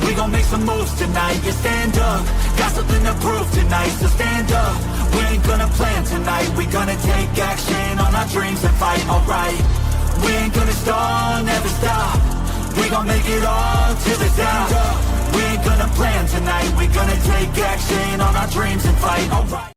We gon' make some moves tonight, yeah, stand up. Got something to prove tonight, so stand up. We ain't gonna plan tonight, we gonna take action on our dreams and fight, alright. We ain't gonna stall, never stop. We gon' make it all to the top. We ain't gonna plan tonight, we gonna take action on our dreams and fight, alright.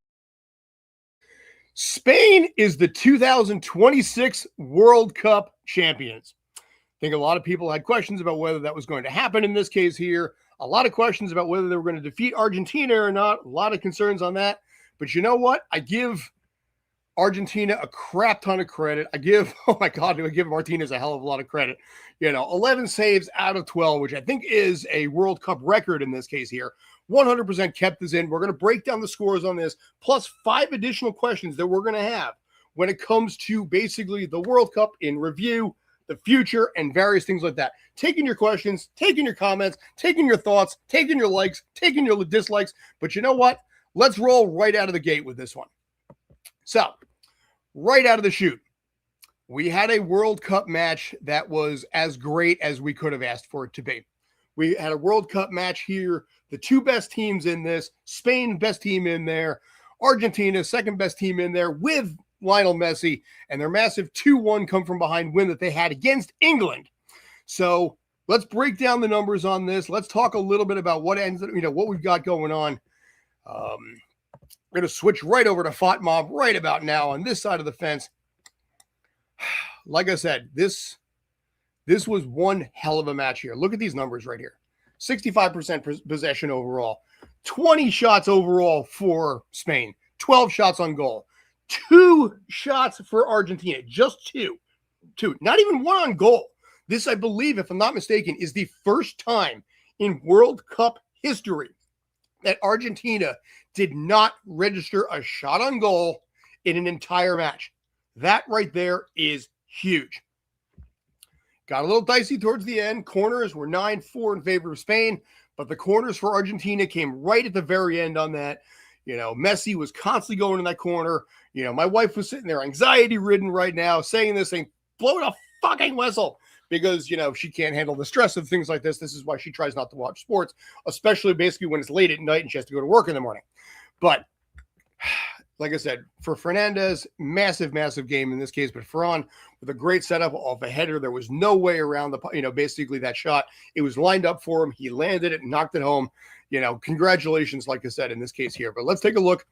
Spain is the 2026 World Cup champions. I think a lot of people had questions about whether that was going to happen in this case here. A lot of questions about whether they were going to defeat Argentina or not. A lot of concerns on that. But you know what? I give Argentina a crap ton of credit. I give Martinez a hell of a lot of credit. 11 saves out of 12, which I think is a World Cup record in this case here. 100% kept this in. We're going to break down the scores on this, plus 5 additional questions that we're going to have when it comes to basically the World Cup in review, the future, and various things like that. Taking your questions, taking your comments, taking your thoughts, taking your likes, taking your dislikes. But you know what? Let's roll right out of the gate with this one. So, right out of the chute, we had a World Cup match that was as great as we could have asked for it to be. We had a World Cup match here. The 2 best teams in this, Spain, best team in there, Argentina, second best team in there, with Lionel Messi and their massive 2-1 come from behind win that they had against England. So let's break down the numbers on this. Let's talk a little bit about what we've got going on. We're going to switch right over to FOT Mob right about now on this side of the fence. Like I said, this was one hell of a match here. Look at these numbers right here. 65% possession overall, 20 shots overall for Spain, 12 shots on goal. 2 shots for Argentina, just two, not even 1 on goal. This, I believe, if I'm not mistaken, is the first time in World Cup history that Argentina did not register a shot on goal in an entire match. That right there is huge. Got a little dicey towards the end. Corners were 9-4 in favor of Spain, but the corners for Argentina came right at the very end on that. Messi was constantly going in that corner. My wife was sitting there anxiety-ridden right now, saying, blow the fucking whistle, because, she can't handle the stress of things like this. This is why she tries not to watch sports, especially basically when it's late at night and she has to go to work in the morning. But like I said, for Fernandez, massive, massive game in this case, but Ferran with a great setup off a header. There was no way around basically that shot. It was lined up for him. He landed it and knocked it home. Congratulations, like I said, in this case here. But let's take a look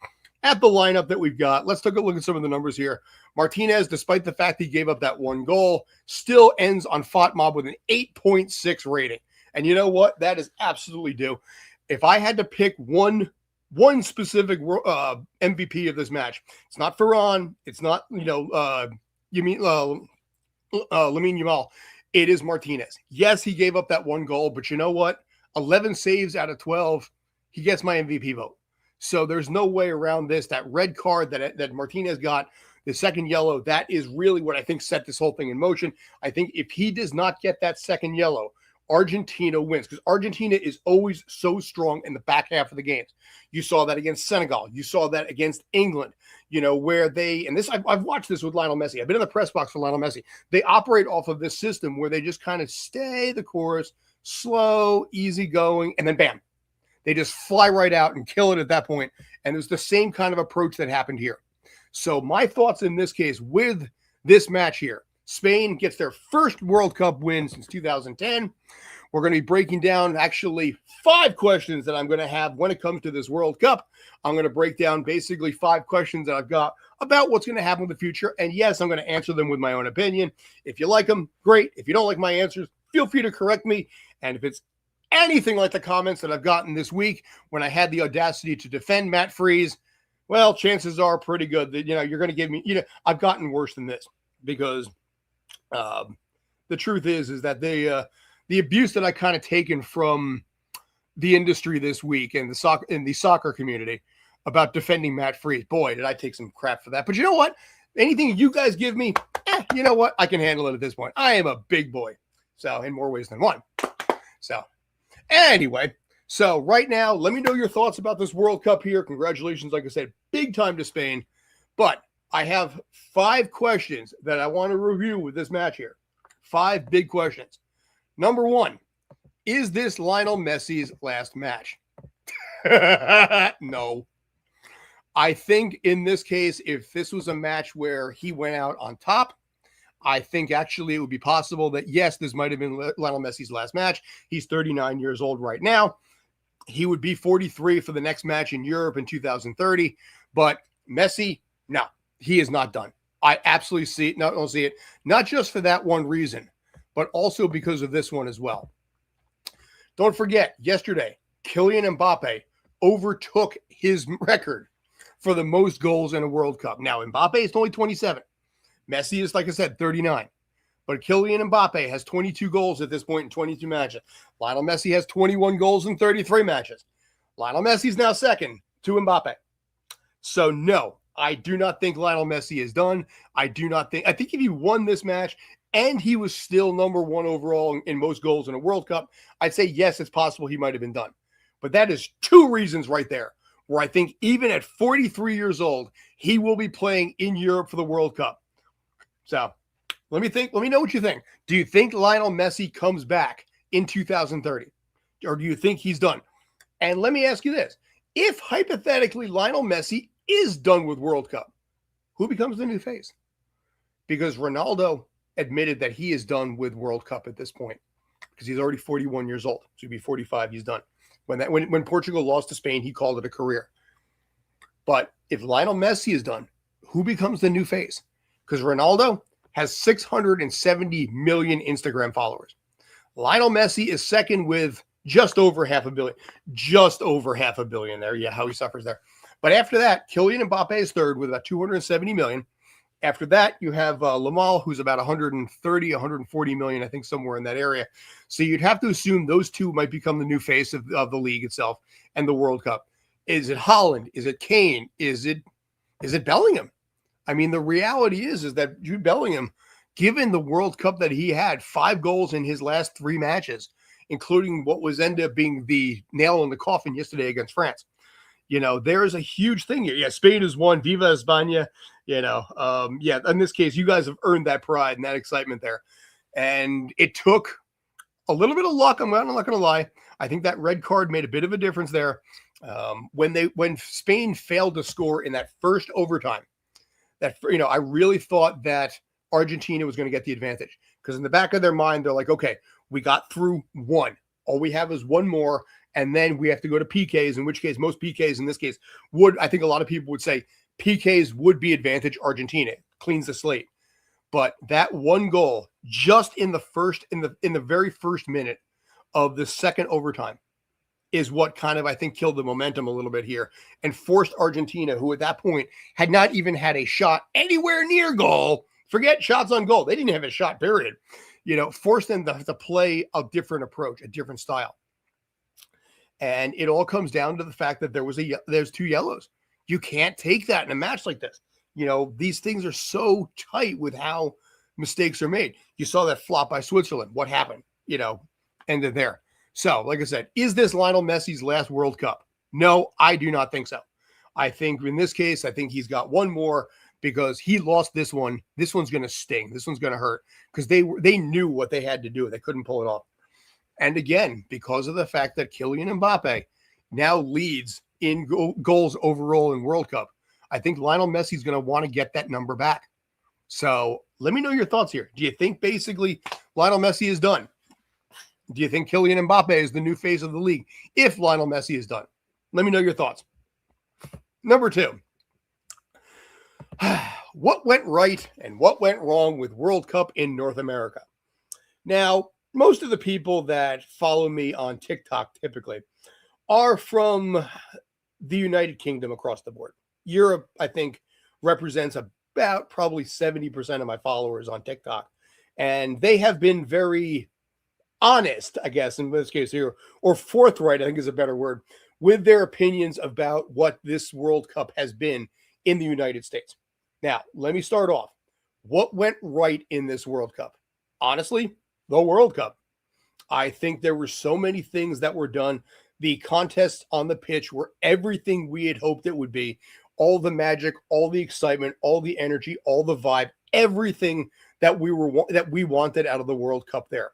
at the lineup that we've got. Let's take a look at some of the numbers here. Martinez, despite the fact he gave up that 1 goal, still ends on FOT Mob with an 8.6 rating. And you know what? That is absolutely due. If I had to pick one specific MVP of this match, it's not Ferran, it's not Lamine Yamal, it is Martinez. Yes, he gave up that 1 goal, but you know what? 11 saves out of 12, he gets my MVP vote. So there's no way around this. That red card that Martinez got, the second yellow, that is really what I think set this whole thing in motion. I think if he does not get that second yellow, Argentina wins, because Argentina is always so strong in the back half of the games. You saw that against Senegal. You saw that against England, where I've watched this with Lionel Messi. I've been in the press box for Lionel Messi. They operate off of this system where they just kind of stay the course, slow, easy going, and then bam, they just fly right out and kill it at that point. And it was the same kind of approach that happened here. So my thoughts in this case with this match here, Spain gets their first World Cup win since 2010. We're going to be breaking down actually 5 questions that I'm going to have when it comes to this World Cup. I'm going to break down basically 5 questions that I've got about what's going to happen in the future. And yes, I'm going to answer them with my own opinion. If you like them, great. If you don't like my answers, feel free to correct me. And if it's anything like the comments that I've gotten this week when I had the audacity to defend Matt Freeze, well, chances are pretty good that, you're going to give me, I've gotten worse than this, because the truth is that the abuse that I kind of taken from the industry this week and the soccer community about defending Matt Freeze, boy, did I take some crap for that. But you know what? Anything you guys give me, you know what? I can handle it at this point. I am a big boy. So in more ways than one. So anyway, so right now, let me know your thoughts about this World Cup here. Congratulations, like I said, big time to Spain. But I have 5 questions that I want to review with this match here. 5 big questions. Number 1, Is this Lionel Messi's last match? No. I think in this case, if this was a match where he went out on top, I think actually it would be possible that, yes, this might have been Lionel Messi's last match. He's 39 years old right now. He would be 43 for the next match in Europe in 2030. But Messi, no, he is not done. I absolutely see it. Don't see it. Not just for that one reason, but also because of this one as well. Don't forget, yesterday, Kylian Mbappe overtook his record for the most goals in a World Cup. Now, Mbappe is only 27. Messi is, like I said, 39. But Kylian Mbappe has 22 goals at this point in 22 matches. Lionel Messi has 21 goals in 33 matches. Lionel Messi is now second to Mbappe. So, no, I do not think Lionel Messi is done. I think if he won this match and he was still number one overall in most goals in a World Cup, I'd say, yes, it's possible he might have been done. But that is two reasons right there where I think even at 43 years old, he will be playing in Europe for the World Cup. So let me know what you think. Do you think Lionel Messi comes back in 2030? Or do you think he's done? And let me ask you this. If hypothetically Lionel Messi is done with World Cup, who becomes the new face? Because Ronaldo admitted that he is done with World Cup at this point because he's already 41 years old. So he'd be 45, he's done. When Portugal lost to Spain, he called it a career. But if Lionel Messi is done, who becomes the new face? Because Ronaldo has 670 million Instagram followers. Lionel Messi is second with just over 500 million. Just over 500 million there. Yeah, how he suffers there. But after that, Kylian Mbappe is third with about 270 million. After that, you have Lamal, who's about 130, 140 million, I think somewhere in that area. So you'd have to assume those two might become the new face of the league itself and the World Cup. Is it Haaland? Is it Kane? Is it Bellingham? I mean, the reality is that Jude Bellingham, given the World Cup that he had, 5 goals in his last 3 matches, including what was ended up being the nail in the coffin yesterday against France. You know, there is a huge thing here. Yeah, Spain has won. Viva España. You know, in this case, you guys have earned that pride and that excitement there. And it took a little bit of luck. I'm not going to lie. I think that red card made a bit of a difference there. When Spain failed to score in that first overtime, I really thought that Argentina was going to get the advantage because in the back of their mind, they're like, okay, we got through one. All we have is one more. And then we have to go to PKs, in which case most PKs in this case I think a lot of people would say PKs would be advantage Argentina, cleans the slate. But that one goal just in the very first minute of the second overtime is what kind of, I think, killed the momentum a little bit here and forced Argentina, who at that point had not even had a shot anywhere near goal. Forget shots on goal. They didn't have a shot, period. Forced them to play a different approach, a different style. And it all comes down to the fact that there's 2 yellows. You can't take that in a match like this. These things are so tight with how mistakes are made. You saw that flop by Switzerland. What happened? Ended there. So, like I said, is this Lionel Messi's last World Cup? No, I do not think so. I think in this case, I think he's got one more because he lost this one. This one's going to sting. This one's going to hurt because they knew what they had to do. They couldn't pull it off. And again, because of the fact that Kylian Mbappe now leads in goals overall in World Cup, I think Lionel Messi is going to want to get that number back. So let me know your thoughts here. Do you think basically Lionel Messi is done? Do you think Kylian Mbappe is the new face of the league if Lionel Messi is done? Let me know your thoughts. Number 2, what went right and what went wrong with World Cup in North America? Now, most of the people that follow me on TikTok typically are from the United Kingdom across the board. Europe, I think, represents about probably 70% of my followers on TikTok. And they have been very honest, I guess, in this case here, or forthright, I think is a better word, with their opinions about what this World Cup has been in the United States. Now, let me start off. What went right in this World Cup? Honestly, the World Cup. I think there were so many things that were done. The contests on the pitch were everything we had hoped it would be. All the magic, all the excitement, all the energy, all the vibe, everything that we wanted out of the World Cup there.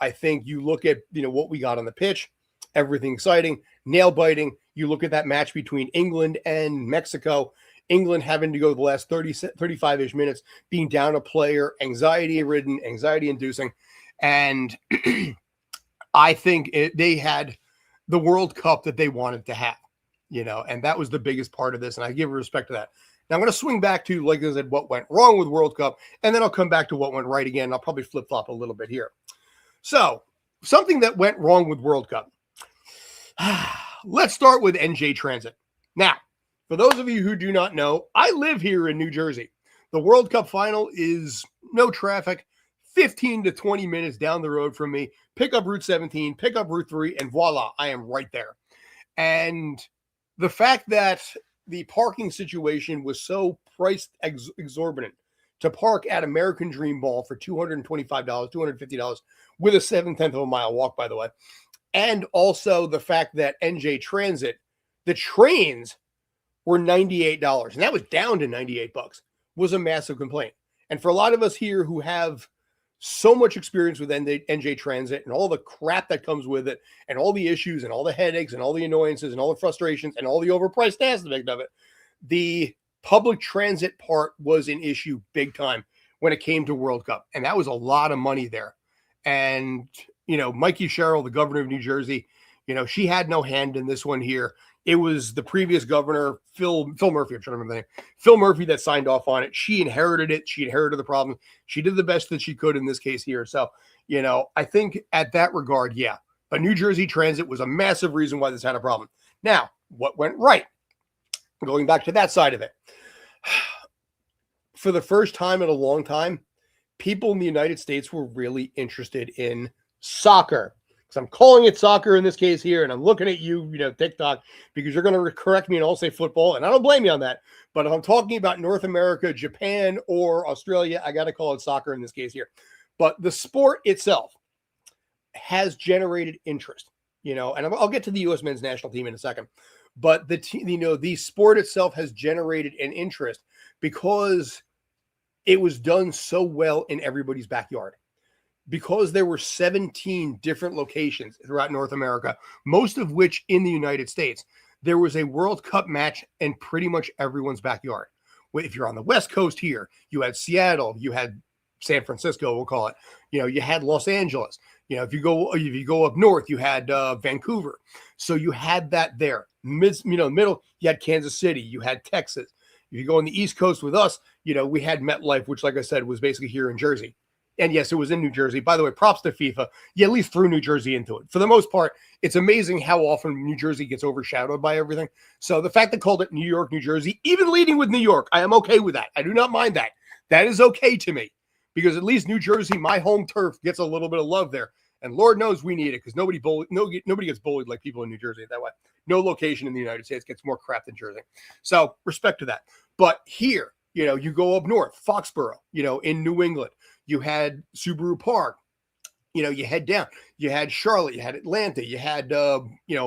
I think you look at, what we got on the pitch, everything exciting, nail biting. You look at that match between England and Mexico, England having to go the last 35-ish minutes, being down a player, anxiety-ridden, anxiety-inducing. And I think they had the World Cup that they wanted to have, and that was the biggest part of this. And I give respect to that. Now I'm going to swing back to, like I said, what went wrong with World Cup, and then I'll come back to what went right again. I'll probably flip-flop a little bit here. So something that went wrong with World Cup. Let's start with NJ Transit. Now, for those of you who do not know, I live here in New Jersey. The World Cup final is no traffic, 15 to 20 minutes down the road from me. Pick up Route 17, pick up Route 3, and voila, I am right there. And the fact that the parking situation was so priced exorbitant to park at American Dream Ball for $225, $250 with a 7/10 of a mile walk, by the way. And also the fact that NJ Transit, the trains were $98, and that was down to $98, was a massive complaint. And for a lot of us here who have so much experience with NJ Transit and all the crap that comes with it and all the issues and all the headaches and all the annoyances and all the frustrations and all the overpriced aspect of it, the public transit part was an issue big time when it came to World Cup. And that was a lot of money there. And, Mikey Sherrill, the governor of New Jersey, she had no hand in this one here. It was the previous governor, Phil Murphy, I'm trying to remember the name, Phil Murphy, that signed off on it. She inherited it. She inherited the problem. She did the best that she could in this case here. So, I think at that regard, yeah. But New Jersey Transit was a massive reason why this had a problem. Now, what went right? Going back to that side of it. For the first time in a long time, people in the United States were really interested in soccer. Because I'm calling it soccer in this case here, and I'm looking at you, TikTok, because you're going to correct me and I'll say football, and I don't blame you on that. But if I'm talking about North America, Japan, or Australia, I got to call it soccer in this case here. But the sport itself has generated interest, and I'll get to the U.S. men's national team in a second. But the sport itself has generated an interest because it was done so well in everybody's backyard. Because there were 17 different locations throughout North America, most of which in the United States, there was a World Cup match in pretty much everyone's backyard. If you're on the West Coast here, you had Seattle, you had San Francisco, we'll call it. You had Los Angeles. If you go up north, you had Vancouver. So you had that there. Middle, you had Kansas City, you had Texas. If you go on the East Coast with us, we had MetLife, which, like I said, was basically here in Jersey. And yes, it was in New Jersey. By the way, props to FIFA. You at least threw New Jersey into it. For the most part, it's amazing how often New Jersey gets overshadowed by everything. So the fact they called it New York, New Jersey, even leading with New York, I am okay with that. I do not mind that. That is okay to me because at least New Jersey, my home turf, gets a little bit of love there. And Lord knows we need it because nobody gets bullied like people in New Jersey that way. No location in the United States gets more crap than Jersey. So respect to that. But here, you go up north, Foxborough, in New England. You had Subaru Park, you head down, you had Charlotte, you had Atlanta, you had,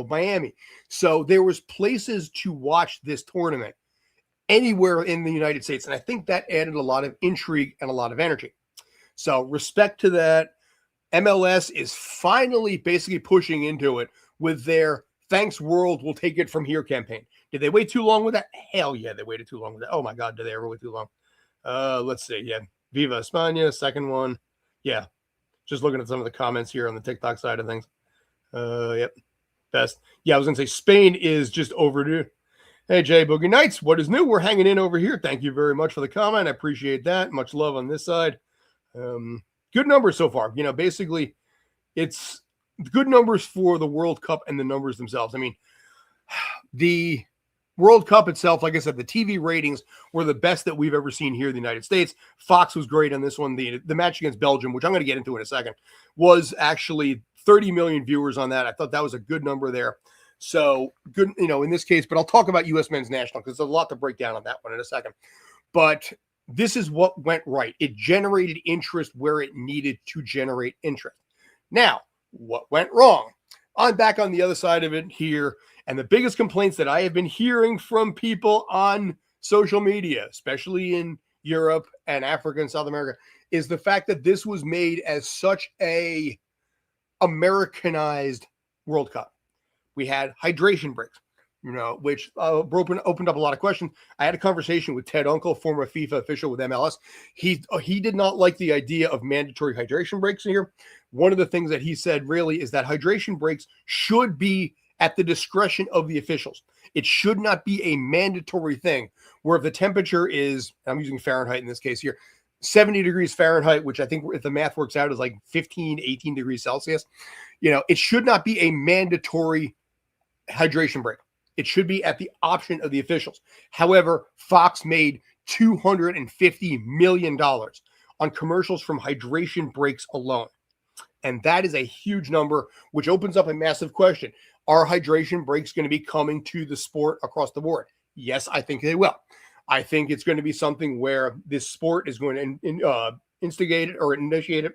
Miami. So there was places to watch this tournament anywhere in the United States. And I think that added a lot of intrigue and a lot of energy. So respect to that. MLS is finally basically pushing into it with their Thanks World, we'll take it from here campaign. Did they wait too long with that? Hell yeah, they waited too long with that. Oh my God, did they ever wait too long? Let's see. Yeah. Viva España, second one. Yeah. Just looking at some of the comments here on the TikTok side of things. Yep. Best. Yeah, I was going to say Spain is just overdue. Hey, Jay Boogie Nights, what is new? We're hanging in over here. Thank you very much for the comment. I appreciate that. Much love on this side. Good numbers so far. Basically, it's good numbers for the World Cup and the numbers themselves. I mean, the World Cup itself, like I said, the TV ratings were the best that we've ever seen here in the United States. Fox was great on this one. The match against Belgium, which I'm going to get into in a second, was actually 30 million viewers on that. I thought that was a good number there. So good, in this case, but I'll talk about U.S. men's national because there's a lot to break down on that one in a second. But this is what went right. It generated interest where it needed to generate interest. Now, what went wrong? I'm back on the other side of it here. And the biggest complaints that I have been hearing from people on social media, especially in Europe and Africa and South America, is the fact that this was made as such a Americanized World Cup. We had hydration breaks, which opened up a lot of questions. I had a conversation with Ted Uncle, former FIFA official with MLS. He did not like the idea of mandatory hydration breaks here. One of the things that he said really is that hydration breaks should be at the discretion of the officials. It should not be a mandatory thing where if the temperature is, I'm using Fahrenheit in this case here, 70 degrees Fahrenheit, which I think if the math works out is like 15, 18 degrees Celsius, it should not be a mandatory hydration break. It should be at the option of the officials. However, Fox made $250 million on commercials from hydration breaks alone. And that is a huge number, which opens up a massive question. Are hydration breaks going to be coming to the sport across the board? Yes, I think they will. I think it's going to be something where this sport is going to instigate it or initiate it.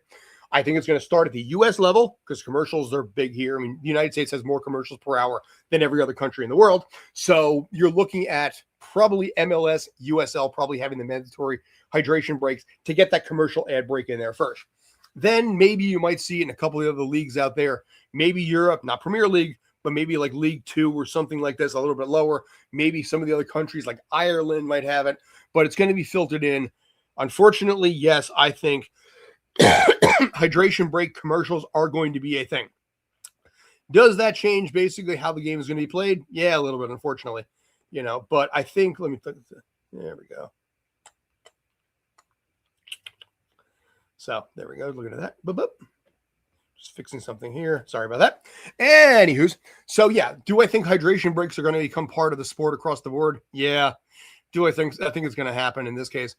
I think it's going to start at the U.S. level because commercials are big here. I mean, the United States has more commercials per hour than every other country in the world. So you're looking at probably MLS, USL probably having the mandatory hydration breaks to get that commercial ad break in there first. Then maybe you might see it in a couple of other leagues out there. Maybe Europe, not Premier League, but maybe like League Two or something like this, a little bit lower. Maybe some of the other countries like Ireland might have it, but it's going to be filtered in. Unfortunately, yes, I think hydration break commercials are going to be a thing. Does that change basically how the game is going to be played? Yeah, a little bit, unfortunately. But I think, there we go. So there we go. Looking at that. Boop, boop. Just fixing something here. Sorry about that. Anywho's. So yeah, do I think hydration breaks are going to become part of the sport across the board? Yeah. I think it's going to happen in this case.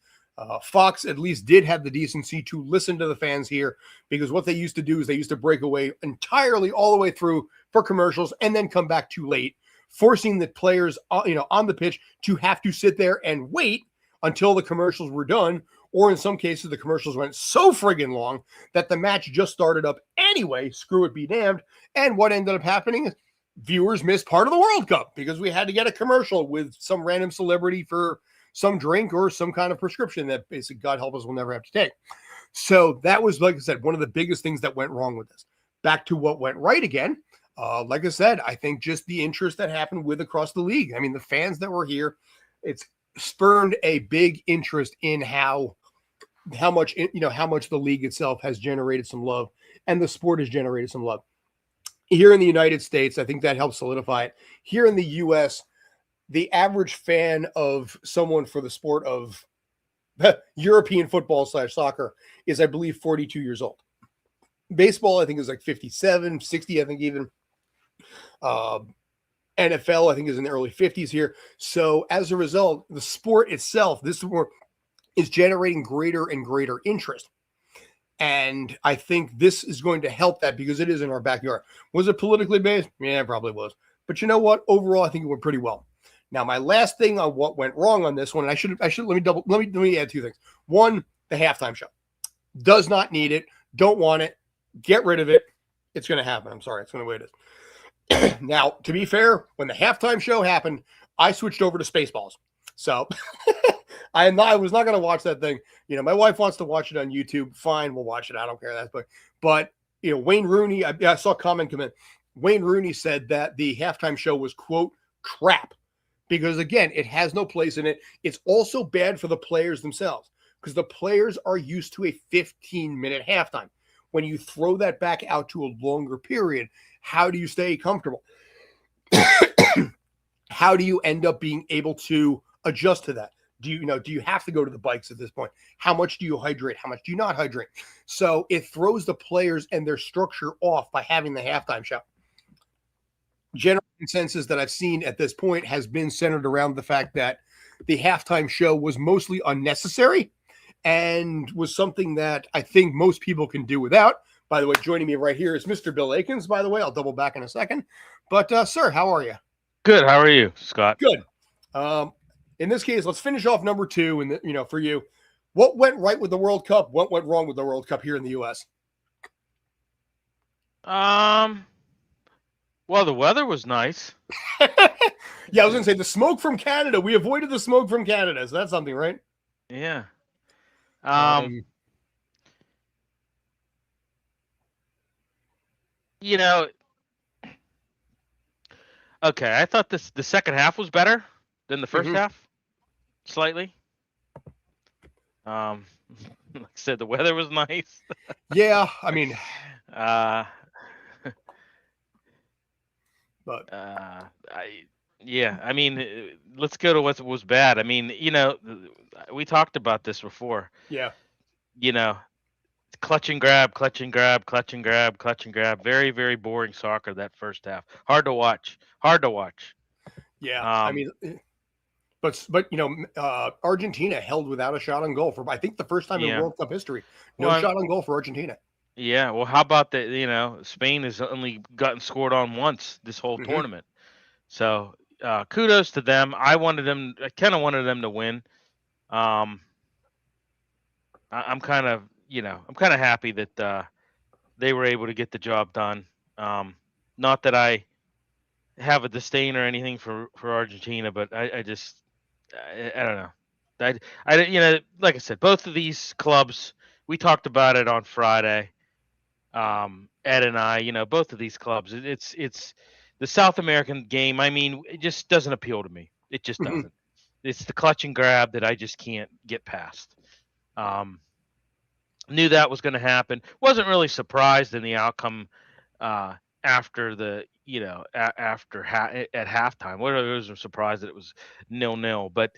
Fox at least did have the decency to listen to the fans here, because what they used to do is they used to break away entirely all the way through for commercials and then come back too late, forcing the players, on the pitch to have to sit there and wait until the commercials were done. Or in some cases, the commercials went so friggin' long that the match just started up anyway. Screw it, be damned. And what ended up happening is viewers missed part of the World Cup because we had to get a commercial with some random celebrity for some drink or some kind of prescription that basically, God help us, we'll never have to take. So that was, like I said, one of the biggest things that went wrong with this. Back to what went right again. Like I said, I think just the interest that happened with across the league. I mean, the fans that were here, it's spurned a big interest in how much the league itself has generated some love and the sport has generated some love. Here in the United States, I think that helps solidify it. Here in the U.S., the average fan of someone for the sport of European football / soccer is, I believe, 42 years old. Baseball, I think, is like 57, 60, I think even. NFL, I think, is in the early 50s here. So as a result, the sport itself, this sport, is generating greater and greater interest. And I think this is going to help that because it is in our backyard. Was it politically based? Yeah, it probably was. But you know what? Overall, I think it went pretty well. Now, my last thing on what went wrong on this one, and let me add two things. One, the halftime show. Does not need it. Don't want it. Get rid of it. It's going to happen. I'm sorry. It's going to the way it is. Now, to be fair, when the halftime show happened, I switched over to Spaceballs. So I was not going to watch that thing. My wife wants to watch it on YouTube. Fine, we'll watch it. I don't care that. But Wayne Rooney, I saw a comment come in. Wayne Rooney said that the halftime show was, quote, crap. Because, again, it has no place in it. It's also bad for the players themselves because the players are used to a 15-minute halftime. When you throw that back out to a longer period, how do you stay comfortable? How do you end up being able to adjust to that? Do you have to go to the bikes at this point? How much do you hydrate? How much do you not hydrate? So it throws the players and their structure off by having the halftime show. General consensus that I've seen at this point has been centered around the fact that the halftime show was mostly unnecessary and was something that I think most people can do without. By the way, joining me right here is Mr. Bill Akins, by the way. I'll double back in a second. But, sir, how are you? Good. How are you, Scott? Good. In this case, let's finish off number two. And, for you, what went right with the World Cup? What went wrong with the World Cup here in the U.S.? Well, the weather was nice. Yeah, I was going to say the smoke from Canada. We avoided the smoke from Canada. So that's something, right? Yeah. You know, okay, I thought the second half was better than the first Mhm. half, slightly. Um, like I said, the weather was nice. Yeah, I mean, Uh, but I yeah, I mean, let's go to what was bad. I mean, we talked about this before. yeah. You know, clutch and grab, clutch and grab, clutch and grab, clutch and grab. Very, very boring soccer that first half. Hard to watch. Hard to watch. Yeah, I Um, mean, but Argentina held without a shot on goal for I think the first time in yeah. World Cup history. No Well, shot on goal for Argentina. yeah. Well, how about that? Spain has only gotten scored on once this whole Hmm. tournament. So kudos to them. I kind of wanted them to win. Um, I'm kind of, I'm kind of happy that they were able to get the job done. Um, Not that I have a disdain or anything for Argentina, but I just I don't know. Like I said, both of these clubs. We talked about it on Friday. Ed and I, both of these clubs. It's the South American game. I mean, it just doesn't appeal to me. It just Hmm. doesn't. It's the clutch and grab that I just can't get past. Um, Knew that was going to happen. Wasn't really surprised in the outcome uh, after the at halftime. I was surprised that it was 0-0, but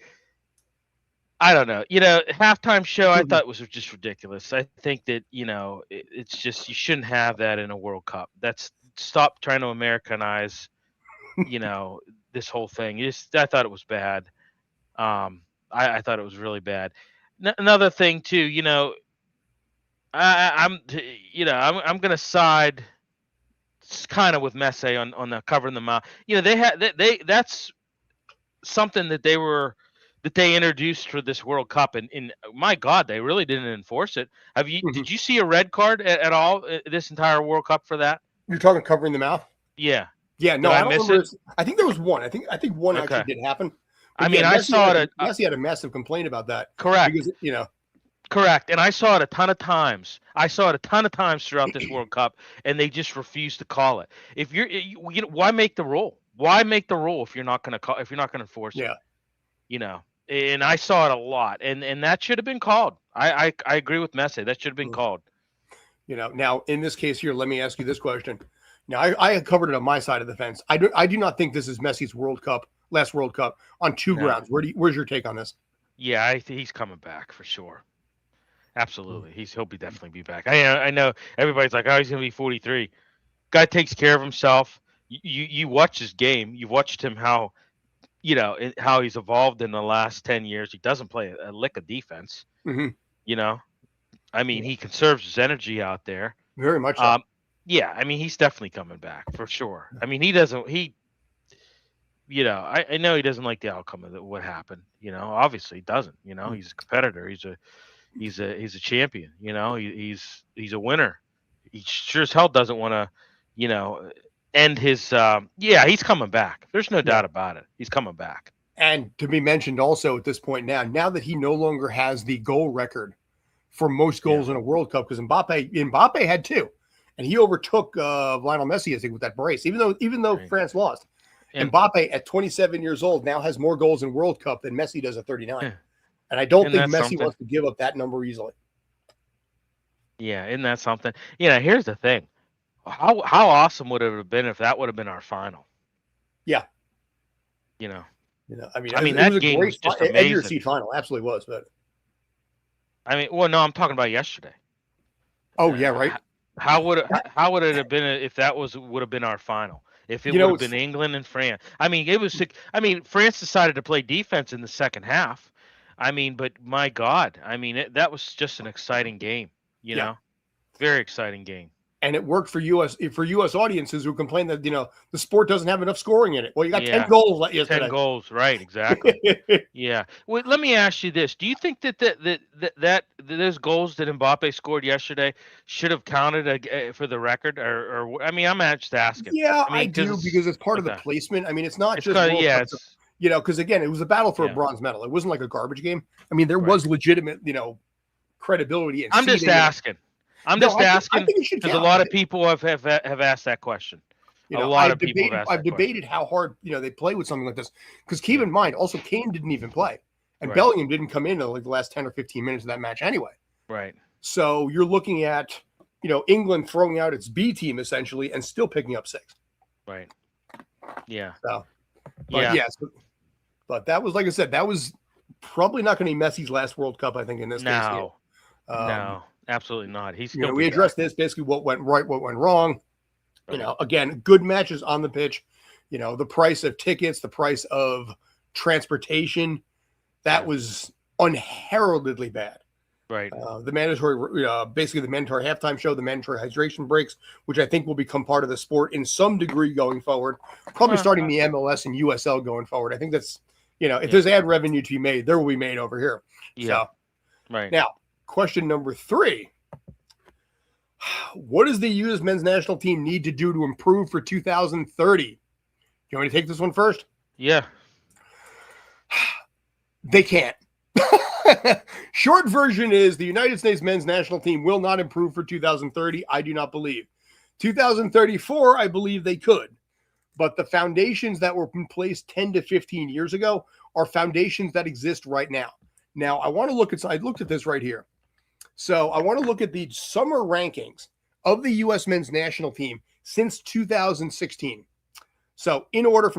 I don't know. Halftime show I thought was just ridiculous. I think that it's just you shouldn't have that in a World Cup. That's Stop trying to Americanize this whole thing. I thought it was bad. I thought it was really bad. Another thing too, I'm gonna side kind of with Messi on the covering the mouth. That's something that they introduced for this World Cup, and my God, they really didn't enforce it. Hmm. Did you see a red card at all this entire World Cup for that? You're talking covering the mouth. Yeah. Yeah, Did no, I I don't miss remember. it? I think there was one. I think one actually Okay. did happen. I But yeah, mean, I saw it. Messi had a massive complaint about that Correct. because Correct. And I saw it a ton of times. I saw it a ton of times throughout this World Cup, and they just refuse to call it. If why make the rule? Why make the rule if you're not going to call if you're not going to enforce it? yeah. And I saw it a lot, and that should have been called. I agree with Messi. That should have been called. Now in this case here, let me ask you this question. Now I had covered it on my side of the fence. I do not think this is Messi's last World Cup on two No. grounds. Where's your take on this? Yeah, I think he's coming back for sure. Absolutely, he'll definitely be back. I know everybody's like, oh, he's gonna be 43. Guy takes care of himself. You watch his game. You've watched him how how he's evolved in the last 10 years. He doesn't play a lick of defense. Mm-hmm. You know, I mean, he conserves his energy out there. Very much so. Yeah, I mean, he's definitely coming back for sure. I mean, he doesn't. I know he doesn't like the outcome of what happened. Obviously he doesn't. He's a competitor. He's a champion. He's a winner. He sure as hell doesn't want to, end his. Yeah, he's coming back. There's no doubt about it. He's coming back. And to be mentioned also at this point now that he no longer has the goal record for most goals in a World Cup, because Mbappe had two, and he overtook Lionel Messi, I think, with that brace. Even though Right. France lost, And Mbappe at 27 years old now has more goals in World Cup than Messi does at 39. Yeah. And I don't And think that's Messi something. wants to give up that number easily. Yeah, isn't that something? Here's the thing. How awesome would it have been if that would have been our final? Yeah. I mean, mean, it that was a game great was just edge of your amazing. seat final. Absolutely was. But Well, no, I'm talking about yesterday. oh yeah, right. How would it have been if that would have been our final? If it would have been England and France. I mean, France decided to play defense in the second half. I mean, but my God, I mean, that was just an exciting game. Very exciting game. And it worked for U.S. audiences who complain that the sport doesn't have enough scoring in it. Well, you got 10 goals yesterday. 10 goals, right? Exactly. Yeah. Well, let me ask you this: do you think that those goals that Mbappe scored yesterday should have counted for the record, or I mean, I'm just asking. Yeah, I mean, do because it's part of the placement. I mean, it's not just World Cup, because again, it was a battle for a bronze medal. It wasn't like a garbage game. I mean, there was legitimate, credibility. And I'm just asking. I'm No, just I asking think it should because a count. lot of people have asked that question. A lot of people have asked I've that question. debated how hard they play with something like this. Because keep Yeah. in mind, also Kane didn't even play, and Right. Bellingham didn't come in until like the last 10 or 15 minutes of that match anyway. Right. So you're looking at England throwing out its B team essentially and still picking up 6. Right. Yeah. So, but yes, but that was, like I said, that was probably not going to be Messi's last World Cup. I think in this case here. No, absolutely not. We addressed this basically what went right, what went wrong. Again, good matches on the pitch. The price of tickets, the price of transportation, that was unheraldedly bad. Right. The mandatory, basically the mandatory halftime show, the mandatory hydration breaks, which I think will become part of the sport in some degree going forward. Probably starting the MLS and USL going forward. I think that's, if there's ad revenue to be made, there will be made over here. Yeah. So, right. Now, question number 3. What does the U.S. men's national team need to do to improve for 2030? You want me to take this one first? Yeah. They can't. Short version is the United States men's national team will not improve for 2030. I do not believe. 2034, I believe they could. But the foundations that were in place 10 to 15 years ago are foundations that exist right now. Now, I looked at this right here. So I want to look at the summer rankings of the U.S. men's national team since 2016. So in order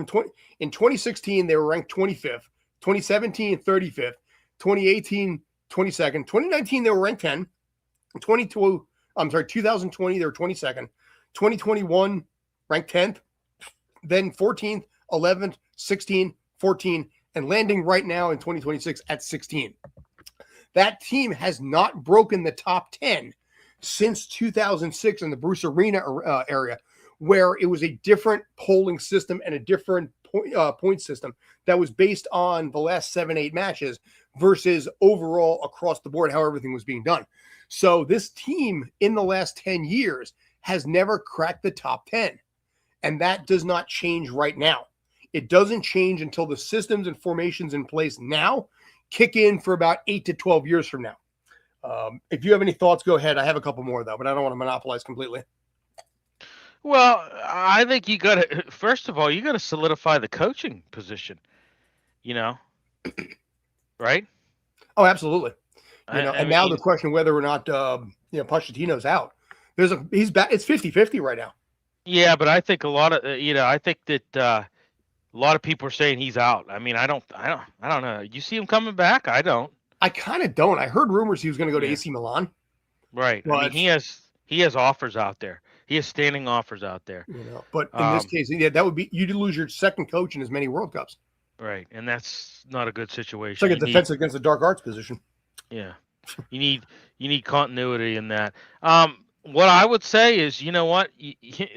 in 2016, they were ranked 25th, 2017, 35th, 2018, 22nd, 2019, they were ranked 10, 2020, they were 22nd, 2021, ranked 10th, then 14th, 11th, 16th, 14th, and landing right now in 2026 at 16. That team has not broken the top 10 since 2006 in the Bruce Arena area, where it was a different polling system and a different point system that was based on the last 7-8 matches versus overall across the board how everything was being done. So this team in the last 10 years has never cracked the top 10, and that does not change right now. It doesn't change until the systems and formations in place now kick in for about 8 to 12 years from now. If you have any thoughts, go ahead. I have a couple more though, but I don't want to monopolize completely. Well, I think you got to, first of all, you got to solidify the coaching position, right? Oh, absolutely. Now mean, the question whether or not, Pochettino's out. He's back. It's 50-50 right now. Yeah, but I think a lot of, I think that a lot of people are saying he's out. I mean, I don't know. You see him coming back? I don't. I kind of don't. I heard rumors he was going to go to AC Milan. Right. But, I mean, he has offers out there. He has standing offers out there. But in this case, that would be, you'd lose your second coach in as many World Cups. Right, and that's not a good situation. It's like a defense against the dark arts position. Yeah, you need continuity in that. What I would say is, you know what,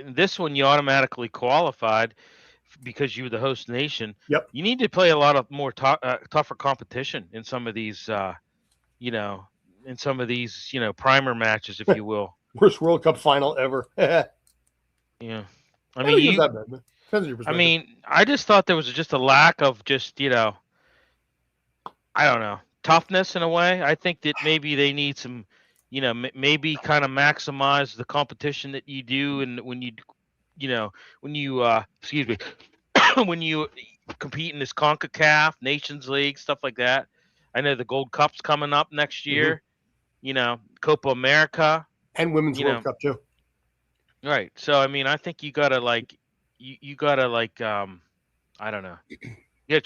this one you automatically qualified because you were the host nation. Yep. You need to play a lot of more tougher competition in some of these, primer matches, if you will. Worst World Cup final ever. Yeah, I mean, I just thought there was just a lack of just, I don't know, toughness in a way. I think that maybe they need some, maybe kind of maximize the competition that you do, and when you when you compete in this CONCACAF Nations League, stuff like that. I know the Gold Cup's coming up next year. Copa America and Women's World Cup too. Right. So I mean, I think you gotta you gotta I don't know. You gotta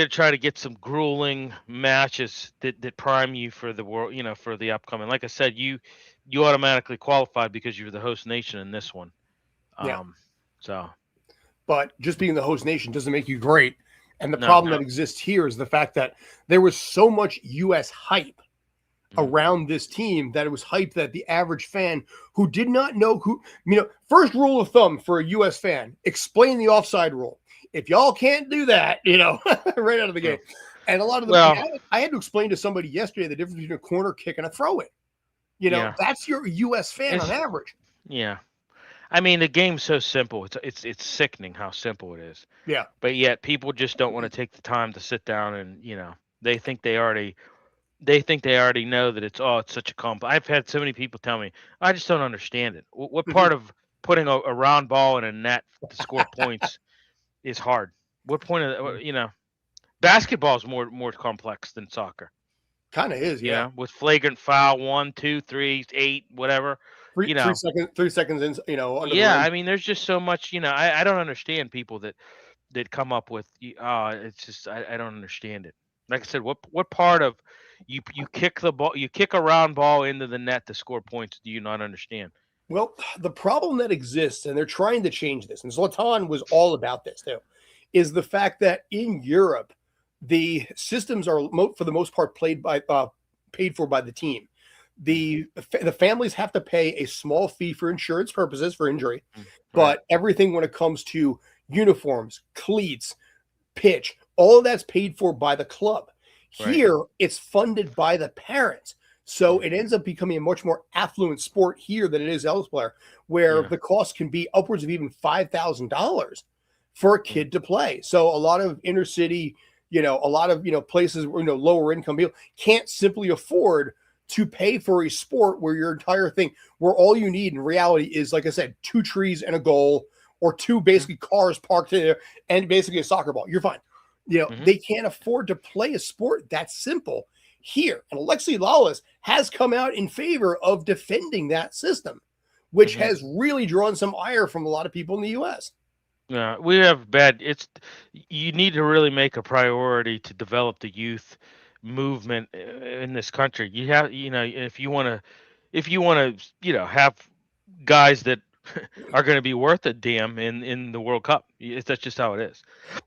try to get some grueling matches that prime you for the world, for the upcoming. Like I said, you automatically qualified because you were the host nation in this one. But just being the host nation doesn't make you great. And the problem that exists here is the fact that there was so much U.S. hype around this team that it was hype that the average fan who did not know first rule of thumb for a U.S. fan, explain the offside rule. If y'all can't do that, right out of the gate. And a lot of them, I had to explain to somebody yesterday the difference between a corner kick and a throw it. That's your U.S. fan on average. Yeah. I mean, the game's so simple. It's sickening how simple it is. Yeah. But yet people just don't want to take the time to sit down and, they think they already they think they already know that it's such a I've had so many people tell me, I just don't understand it. What Mhm. part of putting a round ball in a net to score points is hard? What point of basketball is more complex than soccer. Kind of is, yeah. With flagrant foul, 1, 2, 3, 8, whatever. Three You three know, seconds 3 seconds in, under the yeah. rim. I mean, there's just so much. I don't understand people that come up with. It's just I don't understand it. Like I said, what part of you kick the ball, you kick a round ball into the net to score points? Do you not understand? Well, the problem that exists, and they're trying to change this, and Zlatan was all about this too, is the fact that in Europe, the systems are for the most part paid for by the team. The families have to pay a small fee for insurance purposes for injury, Mm, right. but everything when it comes to uniforms, cleats, pitch, all of that's paid for by the club. Right. Here, it's funded by the parents. So Mm, it ends up becoming a much more affluent sport here than it is elsewhere, where yeah. the cost can be upwards of even $5,000 for a Mm, kid to play. So a lot of inner city, a lot of places where lower income people can't simply afford to pay for a sport where your entire thing, where all you need in reality is, like I said, two trees and a goal, or two mm, basically cars parked there and basically a soccer ball. You're fine. mhm, They can't afford to play a sport that simple here. And Alexi Lawless has come out in favor of defending that system, which mhm. has really drawn some ire from a lot of people in the US. Yeah, we have bad. You need to really make a priority to develop the youth movement in this country. You have, if you want to, have guys that are going to be worth a damn in the World Cup. That's just how it is.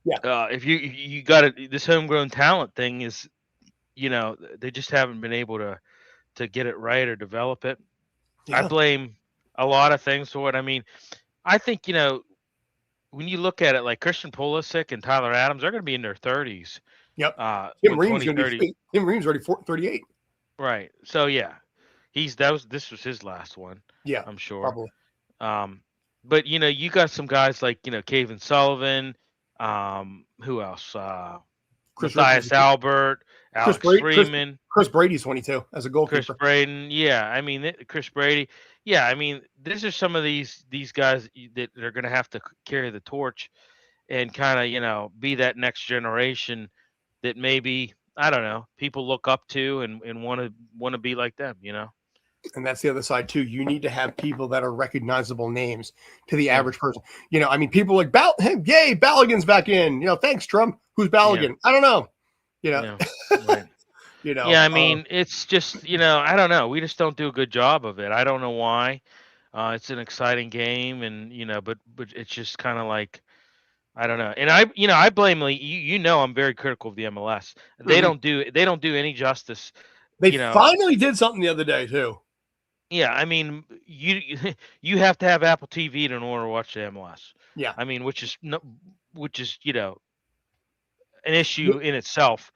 Yeah. If you got it, this homegrown talent thing is, they just haven't been able to get it right or develop it. I Yeah. blame a lot of things for it. I mean, I think when you look at it, like Christian Pulisic and Tyler Adams, they're going to be in their 30s. Yep. Tim When Ream's going to 2030, be Tim Ream's already 38. right? So yeah, this was his last one, Yeah, I'm sure. probably. Um, but you got some guys like Caven Sullivan, who else? Chris Richards, Matthias Albert, Chris Alex Brady, Freeman, Chris Brady's 22 as a Chris goalkeeper. Braden. Yeah, I mean Chris Brady. Yeah, I mean these are some of these guys that are going to have to carry the torch and kind of be that next generation that maybe I don't know people look up to and want to be like them. And that's the other side too. You need to have people that are recognizable names to the Yeah, average person. I mean, people like hey, yay, Balogun's back in. Thanks, Trump. Who's yeah, Balogun? I don't know. You know, yeah, right. you know. Yeah, I mean it's just I don't know. We just don't do a good job of it. I don't know why. It's an exciting game, and but it's just kind of like I don't know. And I blame I'm very critical of the MLS. Mhm. They don't do any justice. They You know, finally did something the other day too. Yeah, I mean, you have to have Apple TV in order to watch the MLS. Yeah. I mean, which is no, which is an issue in itself.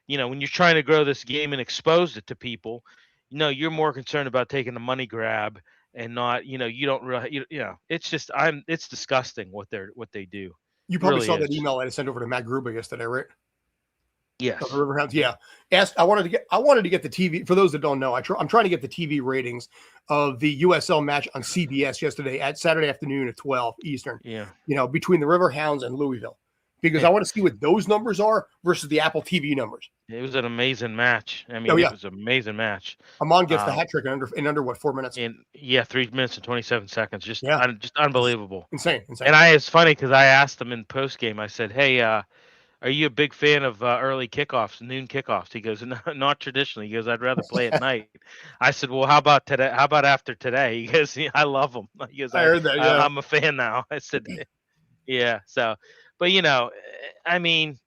When you're trying to grow this game and expose it to people, you're more concerned about taking the money grab and not, you don't really, it's disgusting what they do. You probably Really saw that is. email I sent over to Matt Gruber yesterday, right? Of the Yes. Riverhounds, yeah. I wanted to get the TV. For those that don't know, I'm trying to get the TV ratings of the USL match on CBS yesterday at Saturday afternoon at 12 Eastern. Yeah. Between the Riverhounds and Louisville, because I want to see what those numbers are versus the Apple TV numbers. It was an amazing match. I Oh mean, it yeah, was an amazing match. Amon gets the Um, hat trick in under what, 4 minutes? in yeah, 3 minutes and 27 seconds. Yeah, Just unbelievable. insane. And it's funny because I asked him in post game. I said, "Hey, are you a big fan of early kickoffs, noon kickoffs?" He goes, "No, not traditionally." He goes, "I'd rather play at night." I said, "Well, how about today? How about after today?" He goes, "Yeah, I love them." He goes, I heard that. Yeah, I'm a fan now." I said, "Yeah." So, but I mean,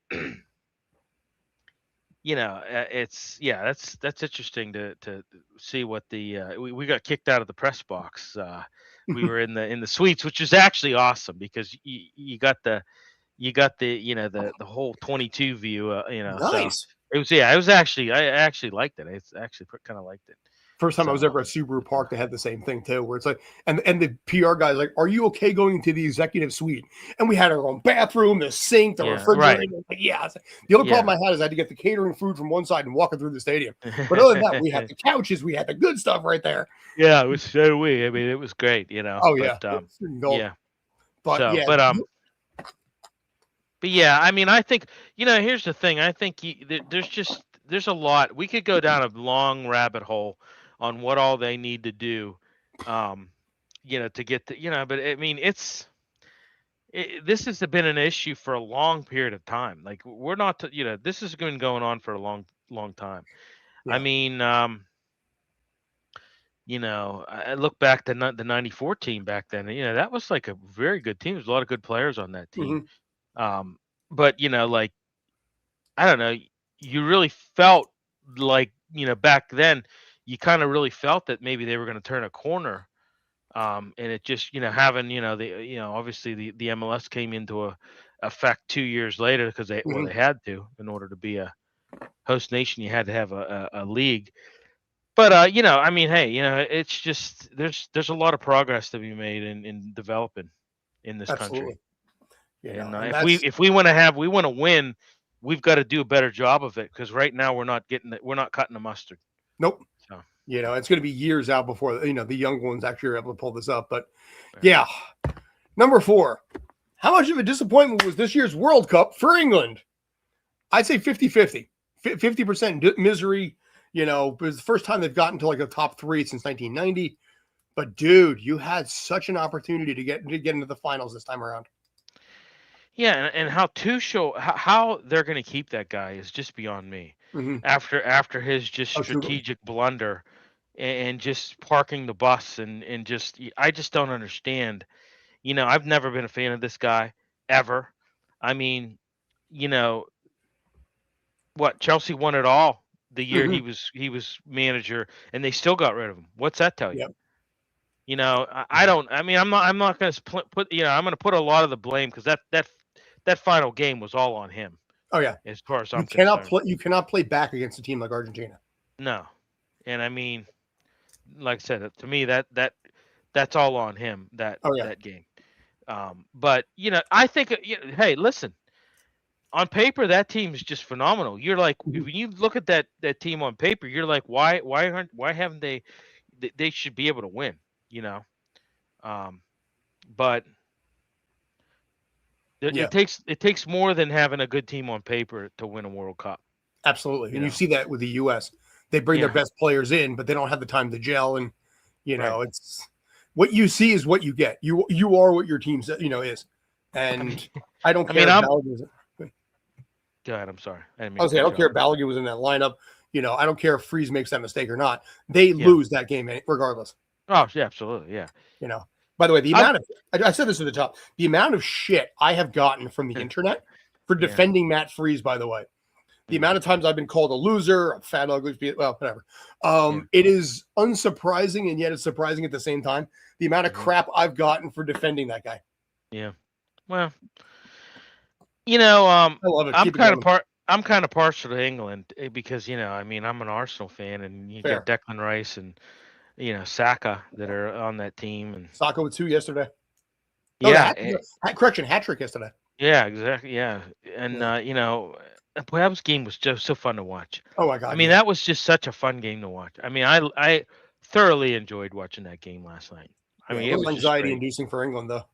it's that's interesting to see what we got kicked out of the press box. We were in the suites, which is actually awesome because you got the the whole 22 view, so nice. it was, yeah, it was actually I actually liked it. It's actually kind of liked it. First time I was ever at Subaru Park, they had the same thing too, where it's like, and the PR guy's like, "Are you okay going into the executive suite?" And we had our own bathroom, the sink, the refrigerator. Right. Like, yeah. The only problem I had is I had to get the catering food from one side and walk it through the stadium. But other than that, we had the couches, we had the good stuff right there. Yeah, it was so we. I mean, it was great, you know. Oh yeah, yeah. But so, yeah, but yeah, I mean, I think, you know, here's the thing. I think there's a lot. We could go down a long rabbit hole on what all they need to do, you know, to get the, you know, but I mean, this has been an issue for a long period of time. Like we're not, you know, this has been going on for a long time. Yeah. I mean, you know, I look back to the 94 team back then, you know, that was like a very good team. There's a lot of good players on that team. Mm-hmm. But, you know, like, I don't know, you really felt like, you know, back then you kind of really felt that maybe they were going to turn a corner. And it just, you know, having, you know, obviously the MLS came into effect 2 years later because they had to, in order to be a host nation, you had to have a league. But you know, I mean, hey, you know, it's just there's a lot of progress to be made in developing in this country. You know, and if we want to win, we've got to do a better job of it, because right now we're not cutting the mustard. Nope. So, you know, it's going to be years out before, you know, the young ones actually are able to pull this up. But yeah, number 4, how much of a disappointment was this year's World Cup for England? I'd say 50-50, 50% misery. You know, it was the first time they've gotten to like a top 3 since 1990. But dude, you had such an opportunity to get into the finals this time around. Yeah, and how Tuchel, how they're going to keep that guy is just beyond me. Mm-hmm. After his just strategic blunder and just parking the bus and just, I just don't understand. You know, I've never been a fan of this guy ever. I mean, you know, what, Chelsea won it all the year he was manager, and they still got rid of him. What's that tell you? Yep. You know, I don't. I mean, I'm not going to put. You know, I'm going to put a lot of the blame, because that final game was all on him. Oh yeah, as far as I'm concerned. You cannot play back against a team like Argentina. No, and I mean, like I said, to me that's all on him. That game. But you know, I think. Hey, listen. On paper, that team is just phenomenal. You're like, when you look at that team on paper, you're like, why haven't they? They should be able to win, you know. But it takes more than having a good team on paper to win a World Cup. Absolutely, and you see that with the U.S. They bring their best players in, but they don't have the time to gel, and you know, it's what you see is what you get. You are what your team is, and I don't care. Go ahead. I'm sorry. I don't care if Balogun was in that lineup. You know, I don't care if Freeze makes that mistake or not. They lose that game regardless. Oh, yeah, absolutely. Yeah. You know, by the way, the amount of, I said this at the top, the amount of shit I have gotten from the internet for defending Matt Freeze, by the way, the amount of times I've been called a loser, a fat, ugly, well, whatever. It is unsurprising, and yet it's surprising at the same time. The amount of crap I've gotten for defending that guy. Yeah. Well, you know, I love it. I'm kind of partial to England, because, you know, I mean, I'm an Arsenal fan, and you got Declan Rice and, you know, Saka that are on that team, and Saka with 2 yesterday. Yeah, hat trick yesterday. Yeah, exactly. Yeah, and you know, that game was just so fun to watch. Oh my God! I mean, that was just such a fun game to watch. I mean, I thoroughly enjoyed watching that game last night. I mean, it was anxiety-inducing for England, though.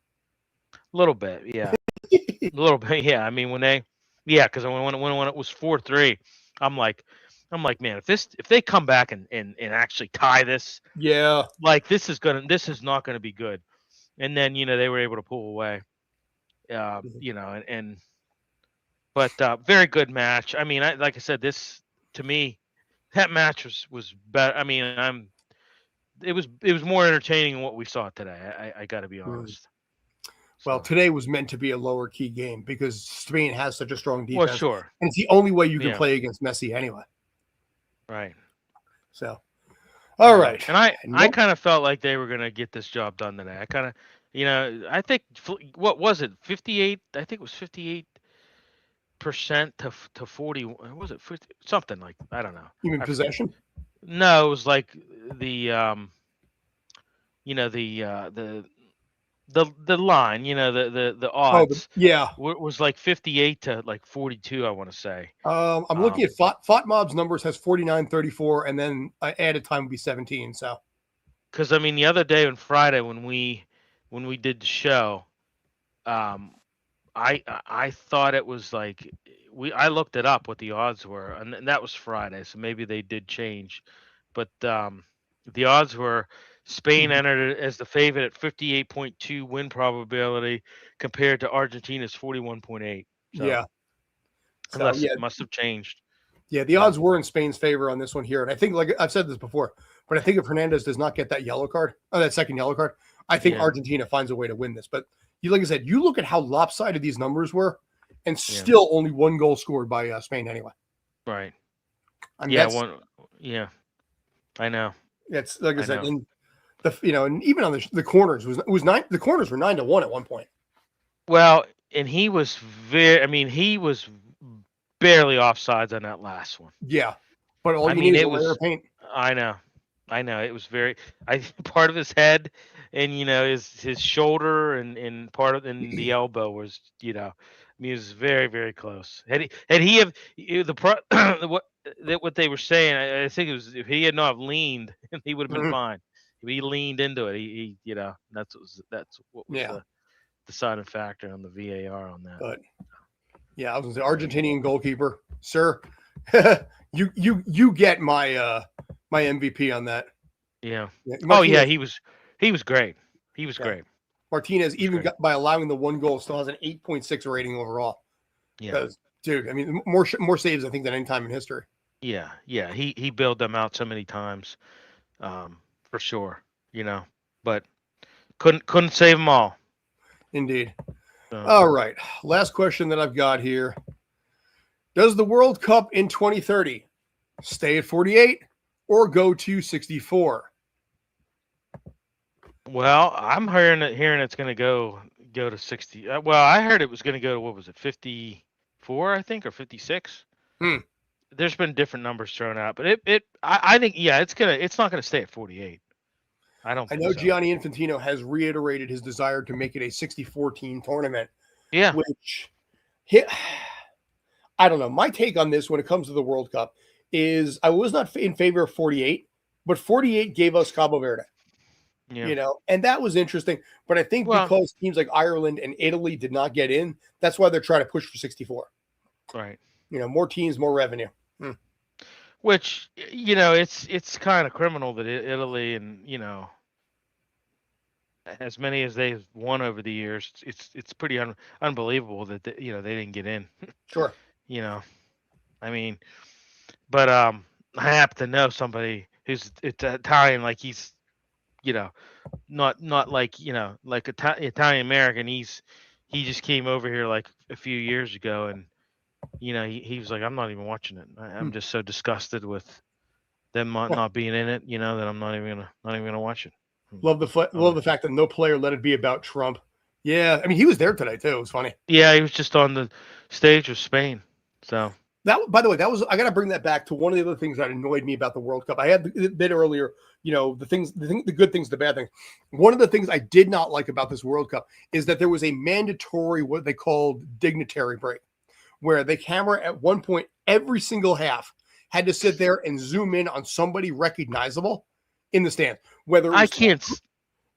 A little bit, yeah. A little bit, yeah. I mean, because when it was 4-3, I'm like, man, if they come back and actually tie this, like this is not gonna be good. And then, you know, they were able to pull away, you know, but very good match. I mean, like I said, this, to me, that match was better. I mean, it was more entertaining than what we saw today. I got to be honest. Well, today was meant to be a lower key game because Spain has such a strong defense. Well, sure. And it's the only way you can play against Messi anyway. Right. So, all right. And I kind of felt like they were going to get this job done today. I kind of, you know, I think, what was it? 58, I think it was 58% to 40. Was it 50, something like, I don't know. You mean possession? No, it was like the you know the line, the Oh, odds yeah. was like 58 to like 42, I want to say. I'm looking at FOTMob's numbers has 49.34, and then added time would be 17. So Because I mean, the other day on Friday when we did the show, um, I thought it was like I looked it up what the odds were, and that was Friday, so maybe they did change, but the odds were Spain Mhm. entered it as the favorite at 58.2 win probability compared to Argentina's 41.8. So Yeah. So unless it yeah, must have changed, yeah, the you know. odds were in Spain's favor on this one here, and I think, like I've said this before, but I think if Hernandez does not get that yellow card, that second yellow card, I think Yeah, Argentina finds a way to win this. But you, like I said, you look at how lopsided these numbers were, and yeah, still only one goal scored by Spain anyway. right. I mean, Yeah, yeah, I know, that's like I I said, know. and and even on the corners was nine. The corners were 9-1 at one point. Well, and he was very. I mean, he was barely offsides on that last one. Yeah, but all I you need mean, is a it layer of was. paint. I know, I know. It was very. I part of his head, and his shoulder, and part of and the elbow was. I mean, it was very very close. Had he have the what they were saying, I think it was if he had not leaned, he would have been Mhm. fine. If he leaned into it, that's what was Yeah, the deciding factor on the VAR on that. but yeah, I was gonna say So Argentinian goalkeeper, sir. You get my MVP on that. yeah. Yeah, Oh yeah, Martinez. he was great. He was Yeah, great. Martinez He was even great. got by allowing the one goal still has an 8.6 rating overall. Yeah. Because dude, I mean more saves I think than any time in history. Yeah. Yeah. He bailed them out so many times, for sure. You know, but couldn't save them all. Indeed. So, All right, last question that I've got here: does the World Cup in 2030 stay at 48 or go to 64? well, I'm hearing it's going to go to 60. Well, I heard it was going to go to what was it, 54, I think, or 56. Hmm. There's been different numbers thrown out, but I think yeah, it's not gonna stay at 48. I don't I think know so. Gianni Infantino has reiterated his desire to make it a 64 team tournament, Yeah, which I don't know. My take on this when it comes to the World Cup is I was not in favor of 48, but 48 gave us Cabo Verde, yeah. and that was interesting. But I think Well, because teams like Ireland and Italy did not get in, that's why they're trying to push for 64. right. More teams, more revenue. Hmm. Which it's kind of criminal that Italy and as many as they've won over the years, it's pretty unbelievable that they didn't get in. Sure. You know, I mean, but I happen to know somebody who's Italian, like he's you know not like like Italian American. He just came over here like a few years ago, and he was like, I'm not even watching it. I'm Hmm. just so disgusted with them not being in it, that I'm not even gonna watch it. Love the fact that no player let it be about Trump. Yeah, I mean he was there today too. It was funny. Yeah, he was just on the stage with Spain. So That, by the way, that was I got to bring that back to one of the other things that annoyed me about the World Cup. I had the bit earlier, the good things, the bad things. One of the things I did not like about this World Cup is that there was a mandatory what they called dignitary break, where the camera at one point every single half had to sit there and zoom in on somebody recognizable in the stand, whether it I was can't.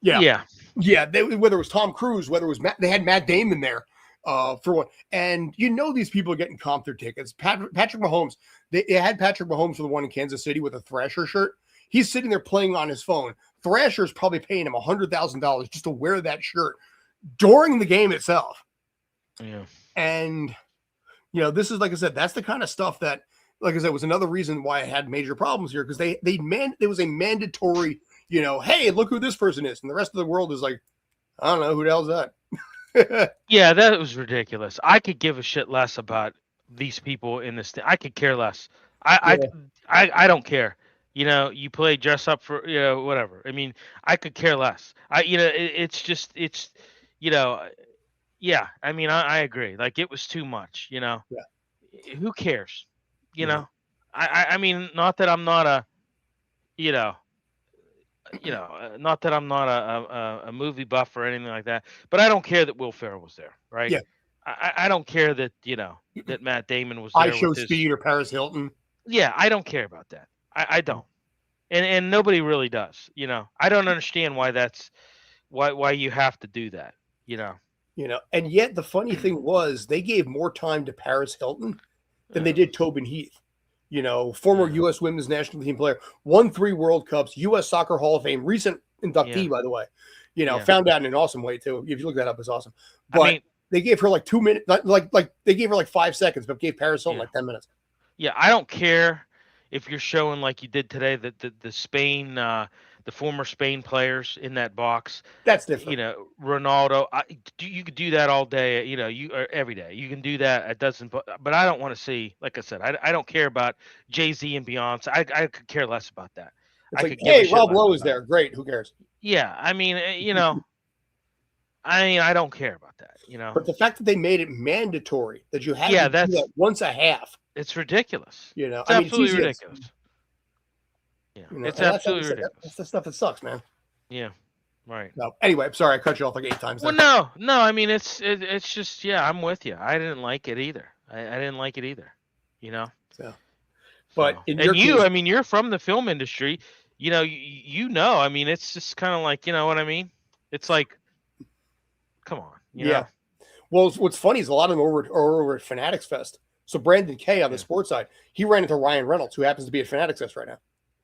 yeah, Yeah, yeah, whether it was Tom Cruise, whether it was they had Matt Damon there for one, and these people are getting comped their tickets. Patrick Mahomes, they had Patrick Mahomes for the one in Kansas City with a Thrasher shirt. He's sitting there playing on his phone. Thrasher's probably paying him $100,000 just to wear that shirt during the game itself. yeah. And this is like I said, that's the kind of stuff that, like I said, was another reason why I had major problems here because there was a mandatory, hey, look who this person is, and the rest of the world is like, I don't know who the hell's that. Yeah, that was ridiculous. I could give a shit less about these people in this thing. I could care less. Yeah, I don't care. You play dress up for whatever. I mean, I could care less. It's just you know yeah. I mean, I agree. Like it was too much. yeah, Who cares? You yeah. know. I mean, not that I'm not a you know, not that I'm not a movie buff or anything like that, but I don't care that Will Ferrell was there, right? Yeah. I don't care that that Matt Damon was I there Show with his. Speed or Paris Hilton. Yeah, I don't care about that. I don't, and nobody really does. I don't understand why you have to do that. And yet the funny thing was they gave more time to Paris Hilton than they did Tobin Heath. Former U.S. women's national team player, won 3 World Cups, U.S. Soccer Hall of Fame, recent inductee, by the way. Found out in an awesome way too. If you look that up, it's awesome. But they gave her like 2 minutes, like they gave her like 5 seconds, but gave Paris Hilton like 10 minutes. Yeah, I don't care if you're showing like you did today that the Spain, the former Spain players in that box. That's different. Ronaldo. You could do that all day. Or every day. You can do that. It doesn't. But I don't want to see. Like I said, I don't care about Jay-Z and Beyonce. I could care less about that. It's like, hey, Rob Lowe is there. Great. Who cares? Yeah, I mean, I don't care about that. But the fact that they made it mandatory that you have to do that once a half. It's ridiculous. It's absolutely ridiculous. Yeah, it's absolutely ridiculous. That's the stuff that sucks, man. Yeah, right. No, anyway, I'm sorry I cut you off like 8 times. Well, no. I mean, it's just I'm with you. I didn't like it either. I didn't like it either. So, but I mean, you're from the film industry. I mean, it's just kind of like, you know what I mean? It's like, come on. You know? Well, what's funny is a lot of them are over at Fanatics Fest. So Brandon Kay on the sports side, he ran into Ryan Reynolds, who happens to be at Fanatics Fest right now.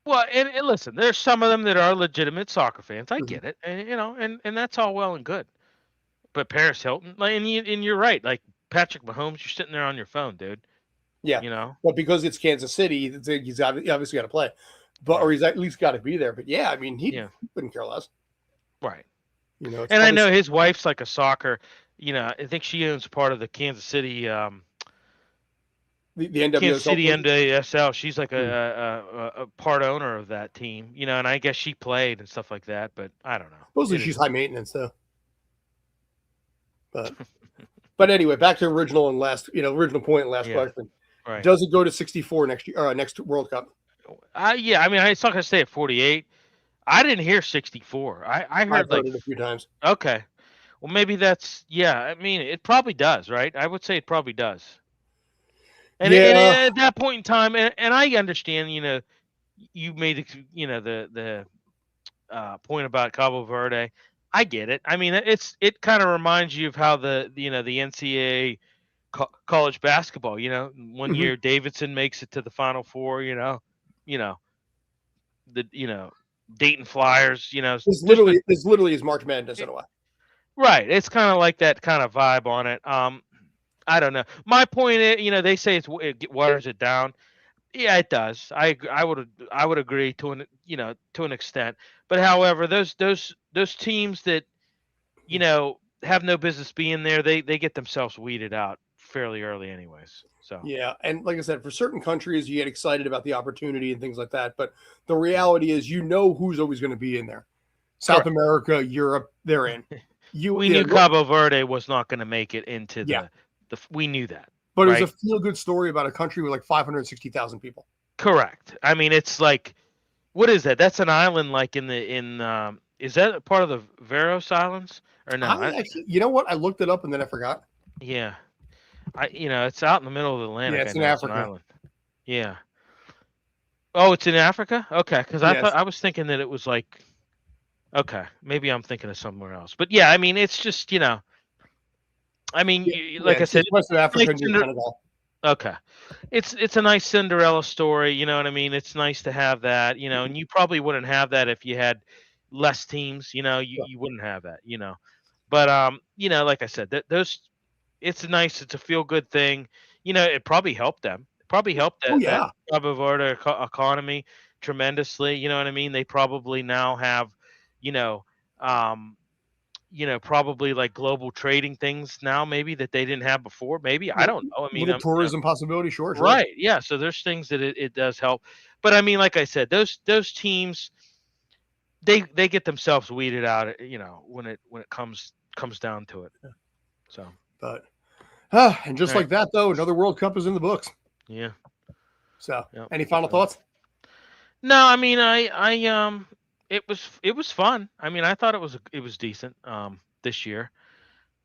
Well, and listen, there's some of them that are legitimate soccer fans. I get it, and and that's all well and good. But Paris Hilton, and you're right. Like Patrick Mahomes, you're sitting there on your phone, dude. Yeah. Well, because it's Kansas City, he's obviously got to play, or he's at least got to be there. But yeah, I mean, he couldn't care less. Right. And I know his wife's like a soccer. I think she owns part of the Kansas City. The NWSL. Kansas City NWSL. She's like a part owner of that team, and I guess she played and stuff like that. But I don't know. Mostly she's high maintenance though. But anyway, back to original and original point and last question. Right. Does it go to 64 next year? Next World Cup? Yeah. I mean, it's not gonna stay at 48. I didn't hear 64. I heard it a few times. Okay. Well, maybe that's I mean, it probably does, right? I would say it probably does. And, and at that point in time, and I understand, you made the point about Cabo Verde. I get it. I mean, it kind of reminds you of how the NCAA college basketball. One year Davidson makes it to the Final Four. The Dayton Flyers. It's literally as March Madness in a way. Right. It's kind of like that kind of vibe on it. I don't know. My point is, they say it waters it down. Yeah, it does. I would agree to an extent. But however, those teams that have no business being there, they get themselves weeded out fairly early, anyways. So yeah, and like I said, for certain countries, you get excited about the opportunity and things like that. But the reality is, who's always going to be in there. South America, Europe, they're in. We knew Cabo Verde was not going to make it into we knew that. But it was a feel-good story about a country with like 560,000 people. Correct. I mean, it's like, what is that? That's an island like is that part of the Veros Islands or no? Actually, you know what? I looked it up and then I forgot. Yeah. It's out in the middle of the Atlantic. Yeah, it's in Africa. It's an island. Yeah. Oh, it's in Africa? Okay, because I was thinking that it was like, okay, maybe I'm thinking of somewhere else. But yeah, I mean, it's just, I mean, like I said, West Africa and Senegal. Okay, it's a nice Cinderella story. You know what I mean? It's nice to have that. And you probably wouldn't have that if you had less teams. You wouldn't have that. But like I said, it's nice. It's a feel good thing. It probably helped them. It probably helped that Cabo Verde economy tremendously. You know what I mean? They probably now have, probably like global trading things now, maybe that they didn't have before. Maybe I don't know. I mean, tourism possibility, sure. Right? Yeah. So there's things that it does help, but I mean, like I said, those teams, they get themselves weeded out. When it comes down to it. So, but and just like that, though, another World Cup is in the books. Yeah. So, any final thoughts? No, I mean, it was fun. I mean, I thought it was decent this year.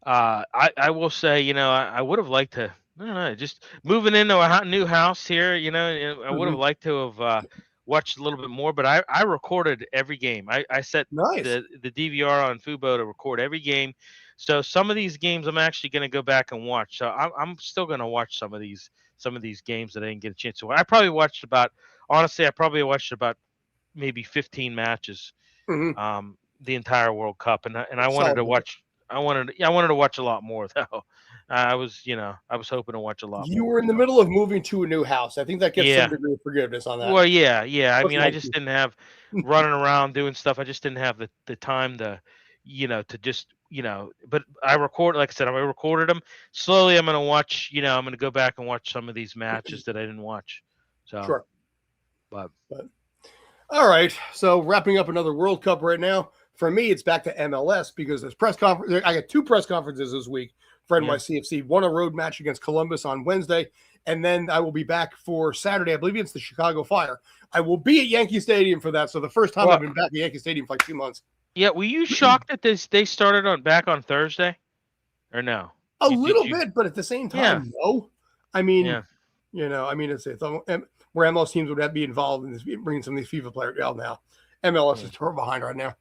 I will say, I would have liked to. I don't know, just moving into a new house here. I would have Mhm. liked to have watched a little bit more. But I recorded every game. I set Nice. the DVR on Fubo to record every game. So some of these games I'm actually going to go back and watch. So I'm still going to watch some of these games that I didn't get a chance to. I probably watched about honestly, I probably watched about maybe 15 matches Mhm. the entire World Cup, and I wanted Solid. to watch. I wanted to watch a lot more though. I was hoping to watch a lot You were more. in the So middle of moving to a new house. I think that gets some yeah, degree of forgiveness on that. well, yeah. I That's mean, I life. just didn't have running around doing stuff. I just didn't have the time to, to just But I record, like I said, I recorded them. Slowly, I'm gonna watch. I'm gonna go back and watch some of these matches that I didn't watch. So, Sure. but But all right. So wrapping up another World Cup right now. For me, it's back to MLS because there's press conference. I got two press conferences this week for yeah. NYCFC. One a road match against Columbus on Wednesday, and then I will be back for Saturday. I believe it's the Chicago Fire. I will be at Yankee Stadium for that. So the first time Well, I've been back at Yankee Stadium for like 2 months. yeah. Were you shocked that they started on back on Thursday, or no? A Did little you? bit, but at the same Yeah, time, no. I mean, yeah. it's where MLS teams would have to be involved in this, bringing some of these FIFA players out now. MLS Yeah. is totally behind right now.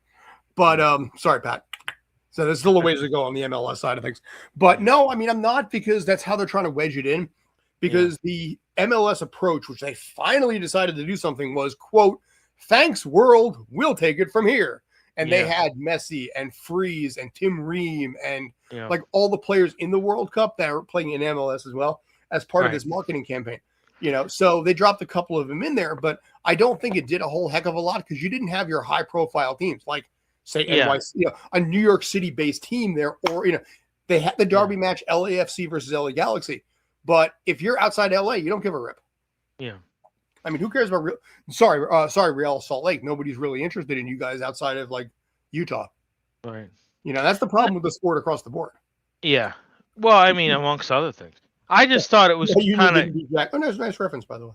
But sorry, Pat. So there's still a ways to go on the MLS side of things. But Yeah. no, I mean, I'm not, because that's how they're trying to wedge it in. Yeah. Because the MLS approach, which they finally decided to do something, was, quote, thanks world, we'll take it from here. And they Yeah. had Messi and Freeze and Tim Ream and Yeah. like all the players in the World Cup that are playing in MLS as well as part of Right. this marketing campaign. So they dropped a couple of them in there, but I don't think it did a whole heck of a lot because you didn't have your high profile teams like, say, Yeah. NYC, a New York City based team there, or they had the Yeah. derby match LAFC versus LA Galaxy. But if you're outside LA, you don't give a rip. Yeah. I mean, who cares about Real Salt Lake? Nobody's really interested in you guys outside of like Utah. Right. That's the problem with the sport across the board. Yeah. Well, I mean, amongst other things, I just thought it was Yeah, Union kind of. didn't beat Jack. Oh, nice reference, by the way.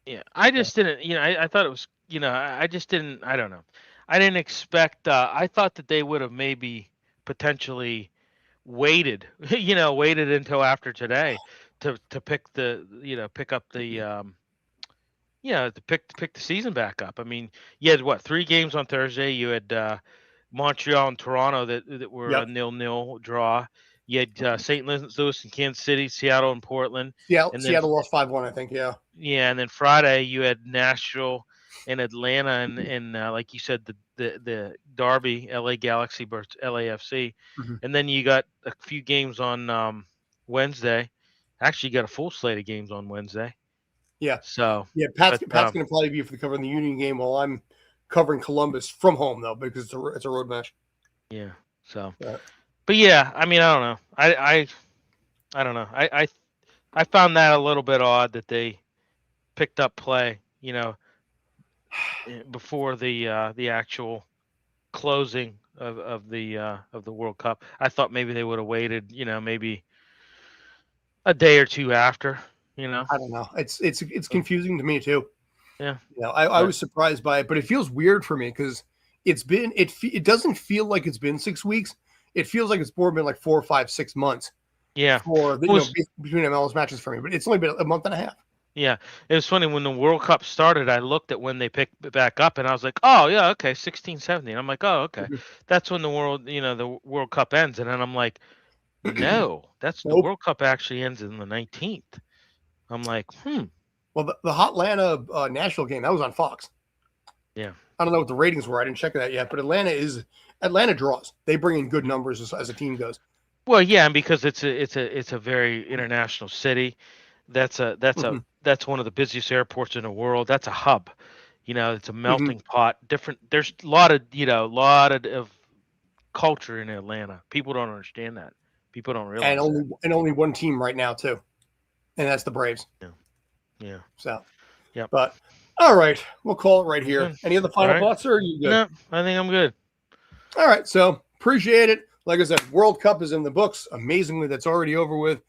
Yeah. I just didn't. I thought it was. I just didn't. I don't know. I didn't expect. I thought that they would have maybe potentially waited. Waited until after today to pick pick up the to pick the season back up. I mean, you had what, 3 games on Thursday. You had Montreal and Toronto that were a Yep. 0-0 draw. You had St. Louis and Kansas City, Seattle and Portland, and then Seattle lost 5-1, I think. Yeah. and then Friday you had Nashville and Atlanta, and like you said, the derby, LA Galaxy versus LAFC, Mm-hmm. and then you got a few games on Wednesday. Actually, you got a full slate of games on Wednesday. Yeah. So yeah, Pat's going to probably be for covering the Union game while I'm covering Columbus from home, though, because it's a road match. Yeah. So, Yeah. But yeah, I mean, I don't know. I don't know. I found that a little bit odd that they picked up play, before the actual closing of the World Cup. I thought maybe they would have waited, maybe a day or two after. I don't know. It's confusing to me too. Yeah. I was surprised by it, but it feels weird for me because it doesn't feel like it's been 6 weeks. It feels like it's more been like 4, 5, 6 months. Yeah. For between MLS matches for me, but it's only been a month and a half. Yeah, it was funny when the World Cup started. I looked at when they picked it back up, and I was like, "Oh yeah, okay, 16, 17." I'm like, "Oh okay, that's when the World Cup ends." And then I'm like, "No, that's the Nope. World Cup actually ends in the 19th." I'm like, Well, the Hotlanta Nashville game that was on Fox. Yeah. I don't know what the ratings were. I didn't check that yet, but Atlanta draws. They bring in good numbers as a team goes. Well, yeah, and because it's a very international city. That's one of the busiest airports in the world. That's a hub. It's a melting pot. There's a lot of culture in Atlanta. People don't understand that. People don't realize and only one team right now too, and that's the Braves. Yeah. So, yeah. But all right, we'll call it right here. Good. Any other final thoughts, or are you good? No, I think I'm good. All right, so appreciate it. Like I said, World Cup is in the books. Amazingly, that's already over with.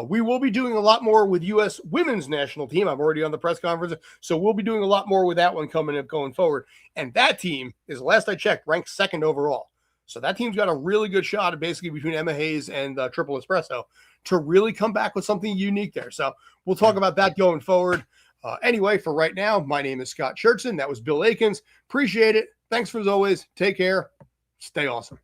We will be doing a lot more with U.S. women's national team. I'm already on the press conference, so we'll be doing a lot more with that one coming up going forward. And that team is, last I checked, ranked 2nd overall. So that team's got a really good shot, basically between Emma Hayes and Triple Espresso, to really come back with something unique there. So we'll talk about that going forward. Anyway, for right now, my name is Scott Schertzen. That was Bill Akins. Appreciate it. Thanks as always. Take care. Stay awesome.